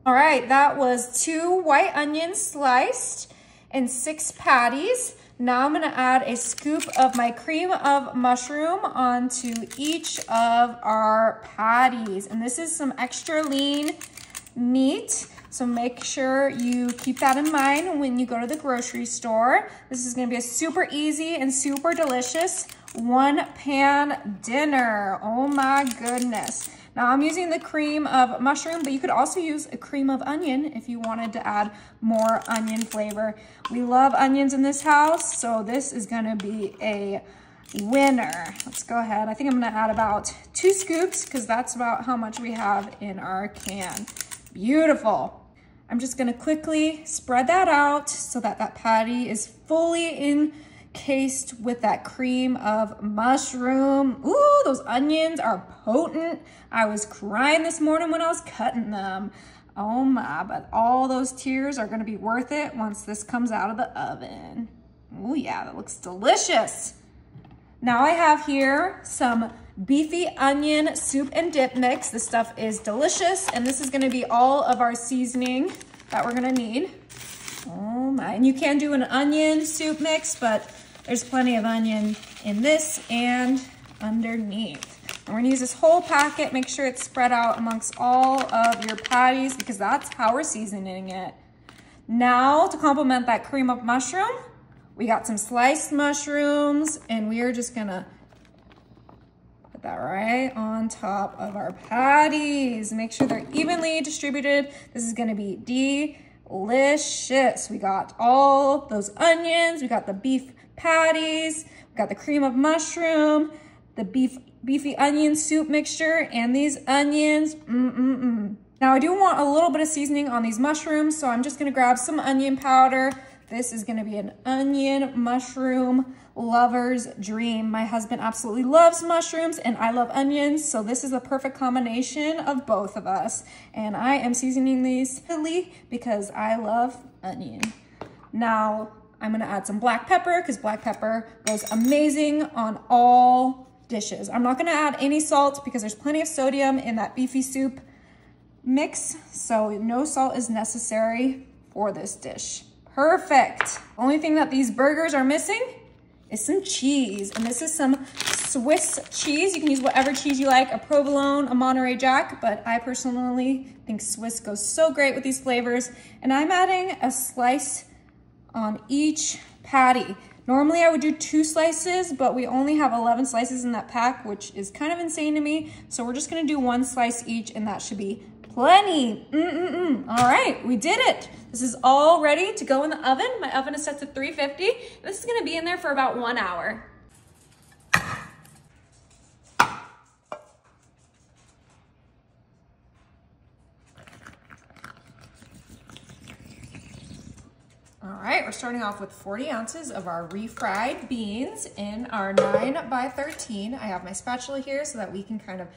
All right, that was 2 white onions sliced and 6 patties. Now I'm gonna add a scoop of my cream of mushroom onto each of our patties. And this is some extra lean meat, so make sure you keep that in mind when you go to the grocery store. This is gonna be a super easy and super delicious one-pan dinner. Oh my goodness. Now I'm using the cream of mushroom, but you could also use a cream of onion if you wanted to add more onion flavor. We love onions in this house, so this is gonna be a winner. Let's go ahead. I think I'm gonna add about 2 scoops because that's about how much we have in our can. Beautiful. I'm just gonna quickly spread that out so that that patty is fully encased with that cream of mushroom. Ooh, those onions are potent. I was crying this morning when I was cutting them. Oh my, but all those tears are gonna be worth it once this comes out of the oven. Oh yeah, that looks delicious. Now I have here some beefy onion soup and dip mix. This stuff is delicious, and this is gonna be all of our seasoning that we're gonna need. Oh my, and you can do an onion soup mix, but there's plenty of onion in this and underneath. And we're gonna use this whole packet, make sure it's spread out amongst all of your patties because that's how we're seasoning it. Now to complement that cream of mushroom, we got some sliced mushrooms, and we are just gonna put that right on top of our patties. Make sure they're evenly distributed. This is gonna be delicious. We got all those onions, we got the beef patties, we got the cream of mushroom, the beefy onion soup mixture, and these onions. Now I do want a little bit of seasoning on these mushrooms, so I'm just gonna grab some onion powder. This is gonna be an onion mushroom lover's dream. My husband absolutely loves mushrooms and I love onions, so this is the perfect combination of both of us. And I am seasoning these because I love onion. Now I'm gonna add some black pepper because black pepper goes amazing on all dishes. I'm not gonna add any salt because there's plenty of sodium in that beefy soup mix, so no salt is necessary for this dish. Perfect. Only thing that these burgers are missing is some cheese, and this is some Swiss cheese. You can use whatever cheese you like, a provolone, a Monterey Jack, but I personally think Swiss goes so great with these flavors. And I'm adding a slice on each patty. Normally I would do 2 slices, but we only have 11 slices in that pack, which is kind of insane to me. So we're just gonna do 1 slice each, and that should be plenty. All right, we did it. This is all ready to go in the oven. My oven is set to 350. This is gonna be in there for about 1 hour. All right, we're starting off with 40 ounces of our refried beans in our 9x13. I have my spatula here so that we can kind of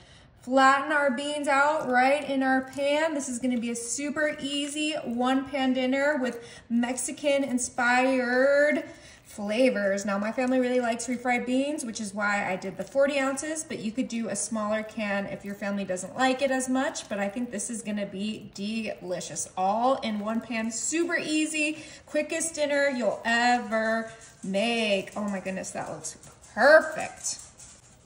flatten our beans out right in our pan. This is gonna be a super easy one-pan dinner with Mexican-inspired flavors. Now, my family really likes refried beans, which is why I did the 40 ounces, but you could do a smaller can if your family doesn't like it as much, but I think this is gonna be delicious. All in one pan, super easy, quickest dinner you'll ever make. Oh my goodness, that looks perfect.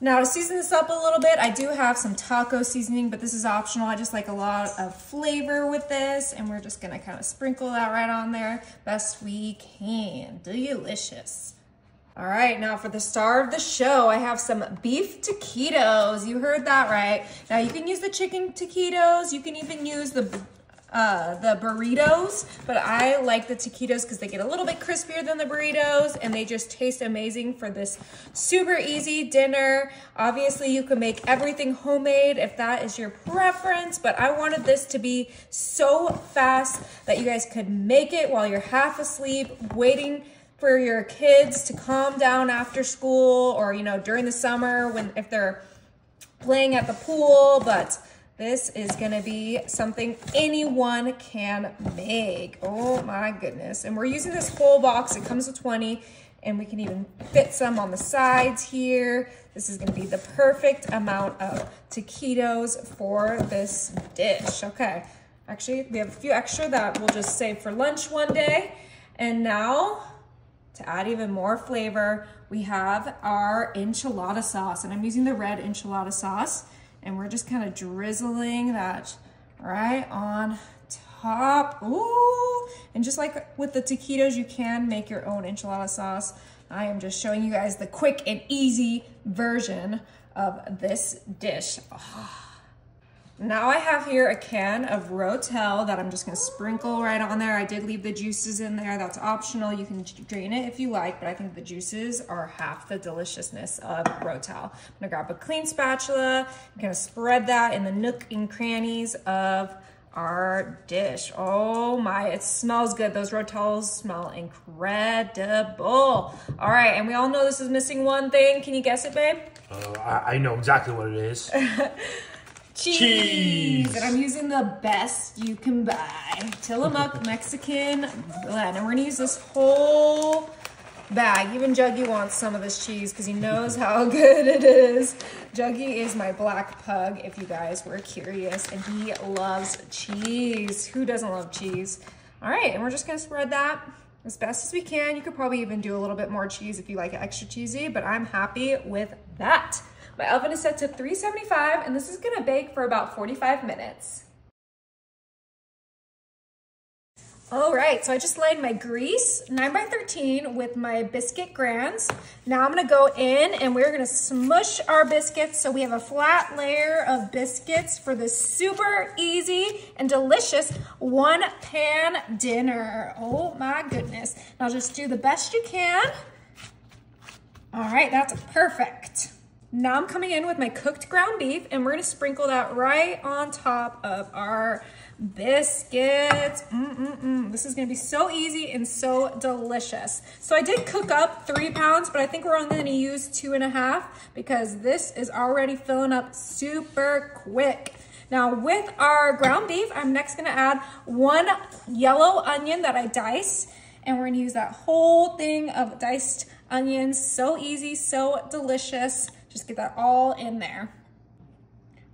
Now to season this up a little bit, I do have some taco seasoning, but this is optional. I just like a lot of flavor with this, and we're just gonna kind of sprinkle that right on there best we can. Delicious. All right, now for the star of the show, I have some beef taquitos. You heard that right. Now you can use the chicken taquitos, you can even use the burritos, but I like the taquitos because they get a little bit crispier than the burritos and they just taste amazing for this super easy dinner. Obviously, you can make everything homemade if that is your preference, but I wanted this to be so fast that you guys could make it while you're half asleep, waiting for your kids to calm down after school, or you know, during the summer if they're playing at the pool. But this is gonna be something anyone can make. Oh my goodness. And we're using this whole box. It comes with 20, and we can even fit some on the sides here. This is gonna be the perfect amount of taquitos for this dish. Okay, Actually, we have a few extra that we'll just save for lunch one day. And now, to add even more flavor, we have our enchilada sauce. And I'm using the red enchilada sauce. And we're just kind of drizzling that right on top. Ooh! And just like with the taquitos, you can make your own enchilada sauce. I am just showing you guys the quick and easy version of this dish. Oh. Now I have here a can of Rotel that I'm just gonna sprinkle right on there. I did leave the juices in there. That's optional. You can drain it if you like, but I think the juices are half the deliciousness of Rotel. I'm gonna grab a clean spatula. I'm gonna spread that in the nook and crannies of our dish. Oh my, it smells good. Those Rotels smell incredible. All right, and we all know this is missing one thing. Can you guess it, babe? I know exactly what it is. Cheese. And I'm using the best you can buy. Tillamook Mexican blend. And we're gonna use this whole bag. Even Juggy wants some of this cheese because he knows how good it is. Juggy is my black pug, if you guys were curious, and he loves cheese. Who doesn't love cheese? All right, and we're just gonna spread that as best as we can. You could probably even do a little bit more cheese if you like it extra cheesy, but I'm happy with that. My oven is set to 375, and this is gonna bake for about 45 minutes. All right, so I just laid my grease 9x13 with my biscuit grands. Now I'm gonna go in and we're gonna smush our biscuits so we have a flat layer of biscuits for this super easy and delicious one pan dinner. Oh my goodness. Now just do the best you can. All right, that's perfect. Now I'm coming in with my cooked ground beef and we're gonna sprinkle that right on top of our biscuits. This is gonna be so easy and so delicious. So I did cook up 3 pounds, but I think we're only gonna use 2.5 because this is already filling up super quick. Now with our ground beef, I'm next gonna add 1 yellow onion that I dice, and we're gonna use that whole thing of diced onions. So easy, so delicious. Just get that all in there.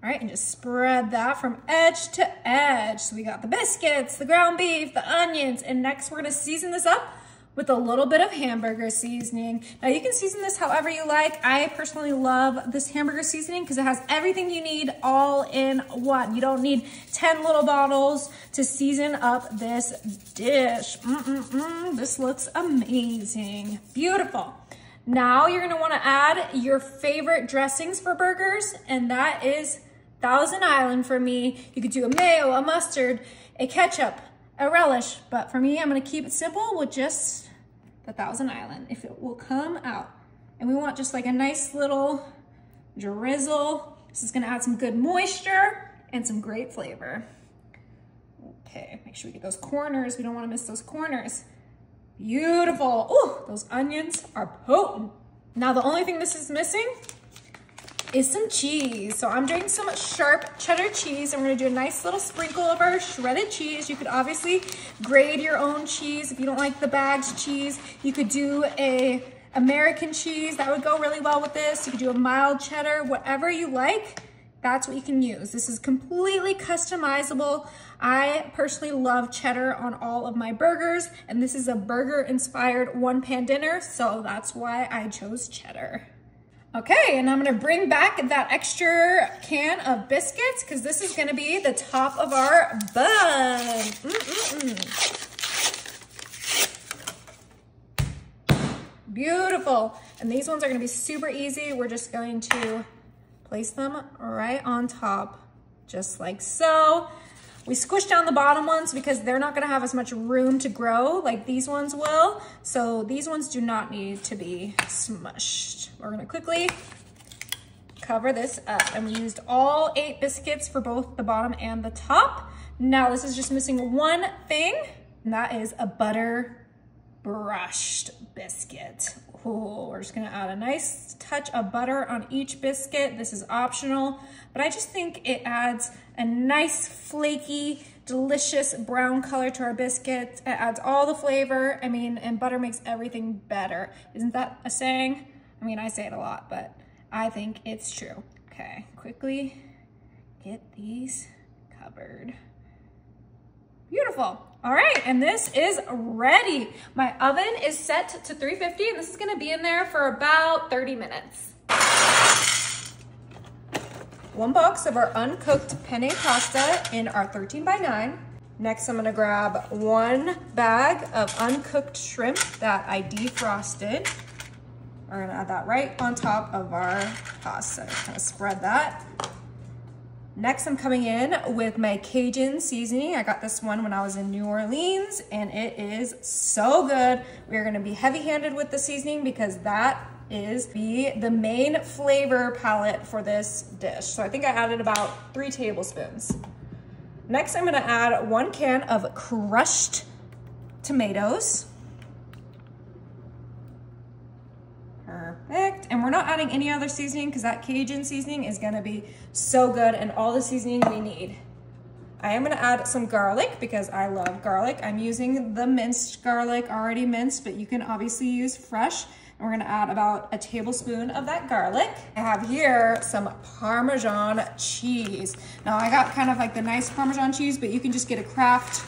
All right, and just spread that from edge to edge. So we got the biscuits, the ground beef, the onions, and next we're gonna season this up with a little bit of hamburger seasoning. Now you can season this however you like. I personally love this hamburger seasoning because it has everything you need all in one. You don't need 10 little bottles to season up this dish. This looks amazing. Beautiful. Now you're gonna wanna add your favorite dressings for burgers, and that is Thousand Island for me. You could do a mayo, a mustard, a ketchup, a relish, but for me, I'm gonna keep it simple with just the Thousand Island, if it will come out. And we want just like a nice little drizzle. This is gonna add some good moisture and some great flavor. Okay, make sure we get those corners. We don't wanna miss those corners. Beautiful. Ooh, those onions are potent. Now the only thing this is missing is some cheese. So I'm doing some sharp cheddar cheese, and we're gonna do a nice little sprinkle of our shredded cheese. You could obviously grate your own cheese. If you don't like the bagged cheese, you could do a American cheese. That would go really well with this. You could do a mild cheddar, whatever you like. That's what you can use. This is completely customizable. I personally love cheddar on all of my burgers, and this is a burger-inspired one-pan dinner, so that's why I chose cheddar. Okay, and I'm gonna bring back that extra can of biscuits because this is gonna be the top of our bun. Beautiful. And these ones are gonna be super easy. We're just going to place them right on top, just like so. We squish down the bottom ones because they're not gonna have as much room to grow like these ones will. So these ones do not need to be smushed. We're gonna quickly cover this up. And we used all 8 biscuits for both the bottom and the top. Now this is just missing one thing, and that is a butter brushed biscuit. Ooh, we're just gonna add a nice touch of butter on each biscuit. This is optional, but I just think it adds a nice flaky, delicious brown color to our biscuits. It adds all the flavor. I mean, and butter makes everything better. Isn't that a saying? I mean, I say it a lot, but I think it's true. Okay, quickly get these covered. Beautiful. All right, and this is ready. My oven is set to 350, and this is gonna be in there for about 30 minutes. 1 box of our uncooked penne pasta in our 13 by 9. Next, I'm gonna grab 1 bag of uncooked shrimp that I defrosted. We're gonna add that right on top of our pasta. Kind of spread that. Next, I'm coming in with my Cajun seasoning. I got this one when I was in New Orleans, and it is so good. We're gonna be heavy-handed with the seasoning because that is the main flavor palette for this dish. So I think I added about 3 tablespoons. Next, I'm gonna add 1 can of crushed tomatoes. Perfect. And we're not adding any other seasoning because that Cajun seasoning is gonna be so good and all the seasoning we need. I am gonna add some garlic because I love garlic. I'm using the minced garlic, already minced, but you can obviously use fresh. And we're gonna add about a tablespoon of that garlic. I have here some Parmesan cheese. Now I got kind of like the nice Parmesan cheese, but you can just get a Kraft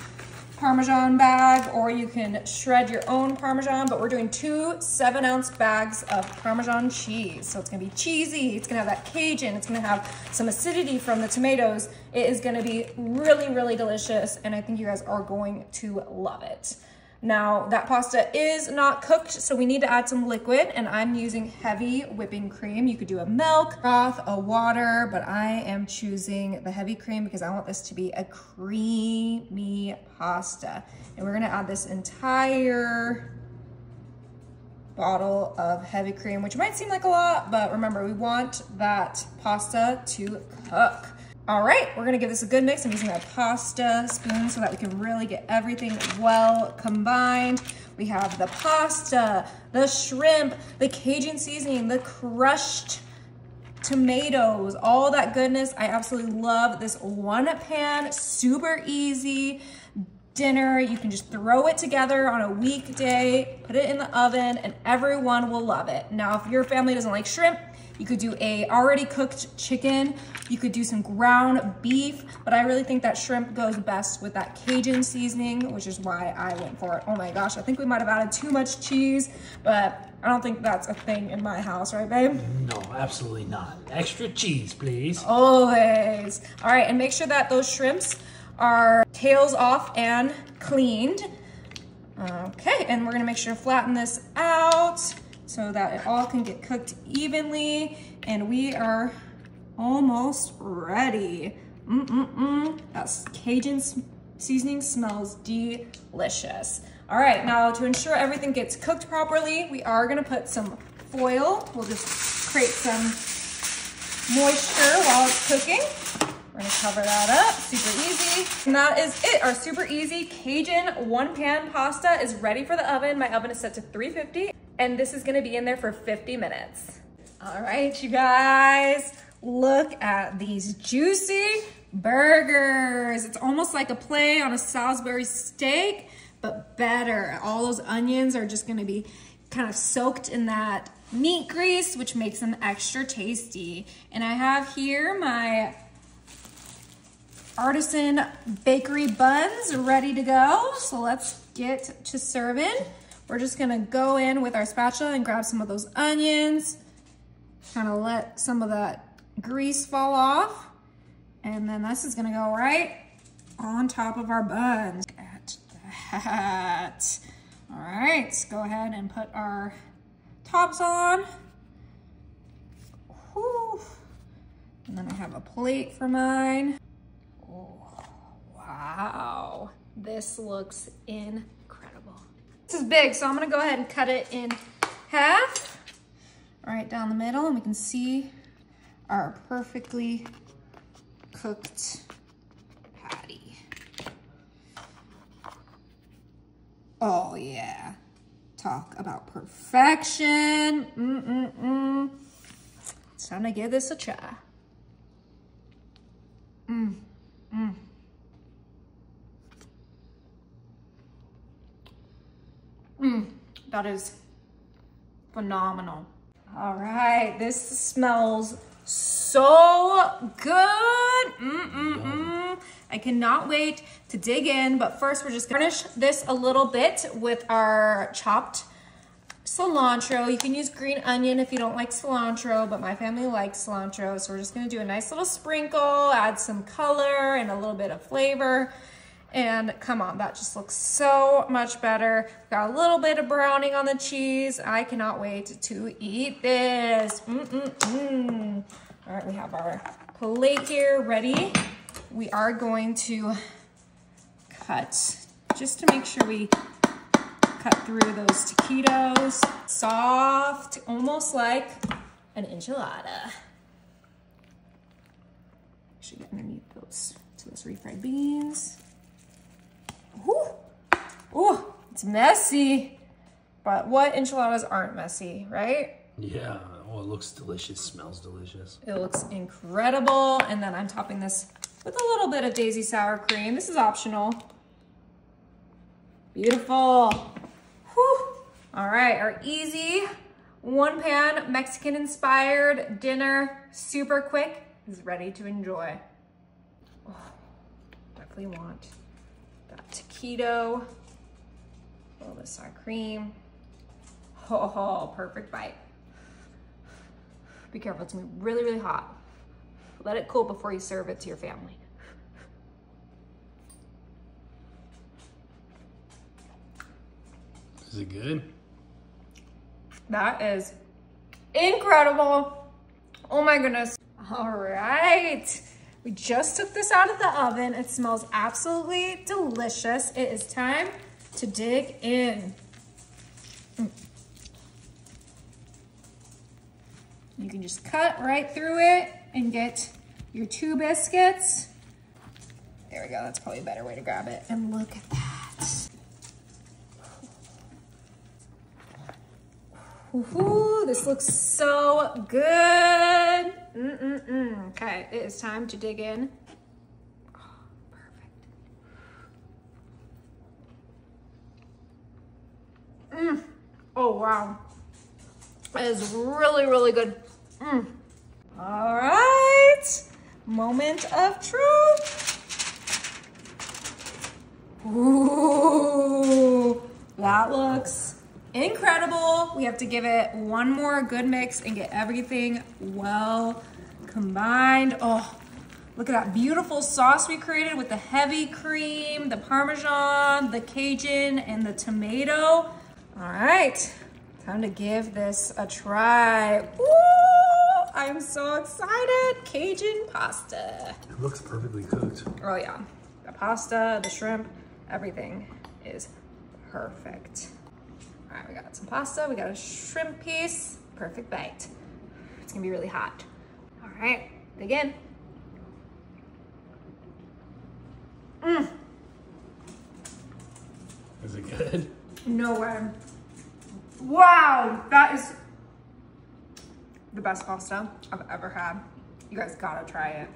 Parmesan bag or you can shred your own Parmesan, but we're doing 2 7-ounce bags of Parmesan cheese. So it's gonna be cheesy, it's gonna have that Cajun, it's gonna have some acidity from the tomatoes. It is gonna be really, really delicious, and I think you guys are going to love it. Now that pasta is not cooked, so we need to add some liquid, and I'm using heavy whipping cream. You could do a milk, broth, a water, but I am choosing the heavy cream because I want this to be a creamy pasta. And we're gonna add this entire bottle of heavy cream, which might seem like a lot, but remember, we want that pasta to cook. All right, we're gonna give this a good mix. I'm using a pasta spoon so that we can really get everything well combined. We have the pasta, the shrimp, the Cajun seasoning, the crushed tomatoes, all that goodness. I absolutely love this 1 pan, super easy dinner. You can just throw it together on a weekday, put it in the oven, and everyone will love it. Now, if your family doesn't like shrimp, you could do a already cooked chicken. You could do some ground beef, but I really think that shrimp goes best with that Cajun seasoning, which is why I went for it. Oh my gosh, I think we might have added too much cheese, but I don't think that's a thing in my house, right, babe? No, absolutely not. Extra cheese, please. Always. All right, and make sure that those shrimps are tails off and cleaned. Okay, and we're gonna make sure to flatten this out so that it all can get cooked evenly, and we are almost ready. That Cajun seasoning smells delicious. All right, now to ensure everything gets cooked properly, we are gonna put some foil. We'll just create some moisture while it's cooking. We're gonna cover that up, super easy. And that is it, our super easy Cajun 1 pan pasta is ready for the oven. My oven is set to 350. And this is gonna be in there for 50 minutes. All right, you guys, look at these juicy burgers. It's almost like a play on a Salisbury steak, but better. All those onions are just gonna be kind of soaked in that meat grease, which makes them extra tasty. And I have here my artisan bakery buns ready to go. So let's get to serving. We're just gonna go in with our spatula and grab some of those onions, kind of let some of that grease fall off. And then this is gonna go right on top of our buns. Look at that. All right, let's go ahead and put our tops on. Whew. And then I have a plate for mine. Oh, wow, this looks incredible. This is big, so I'm gonna go ahead and cut it in half, right down the middle, and we can see our perfectly cooked patty. Oh yeah, talk about perfection. It's time to give this a try. That is phenomenal. All right, this smells so good. I cannot wait to dig in, but first we're just gonna garnish this a little bit with our chopped cilantro. You can use green onion if you don't like cilantro, but my family likes cilantro. So we're just gonna do a nice little sprinkle, add some color and a little bit of flavor. And come on, that just looks so much better. Got a little bit of browning on the cheese. I cannot wait to eat this. All right, we have our plate here ready. We are going to cut, just to make sure we cut through those taquitos. Soft, almost like an enchilada. Should get underneath those refried beans. Ooh, ooh, it's messy. But what enchiladas aren't messy, right? Yeah, oh, it looks delicious, smells delicious. It looks incredible. And then I'm topping this with a little bit of Daisy sour cream. This is optional. Beautiful. Whew. All right, our easy one pan Mexican inspired dinner, super quick, is ready to enjoy. Oh, definitely want that taquito, a little bit of sour cream. Oh, perfect bite. Be careful, it's gonna be really, really hot. Let it cool before you serve it to your family. Is it good? That is incredible. Oh my goodness. All right. We just took this out of the oven. It smells absolutely delicious. It is time to dig in. You can just cut right through it and get your 2 biscuits. There we go, that's probably a better way to grab it. And look at that. Ooh, this looks so good. Okay, it is time to dig in. Oh, perfect. Oh, wow. That is really, really good. All right, moment of truth. Ooh, that looks incredible. We have to give it one more good mix and get everything well combined. Oh, look at that beautiful sauce we created with the heavy cream, the Parmesan, the Cajun, and the tomato. All right, time to give this a try. Ooh, I'm so excited. Cajun pasta. It looks perfectly cooked. Oh yeah, the pasta, the shrimp, everything is perfect. All right, we got some pasta, we got a shrimp piece, perfect bite. It's gonna be really hot. All right, dig in. Is it good? No way. Wow, that is the best pasta I've ever had. You guys gotta try it.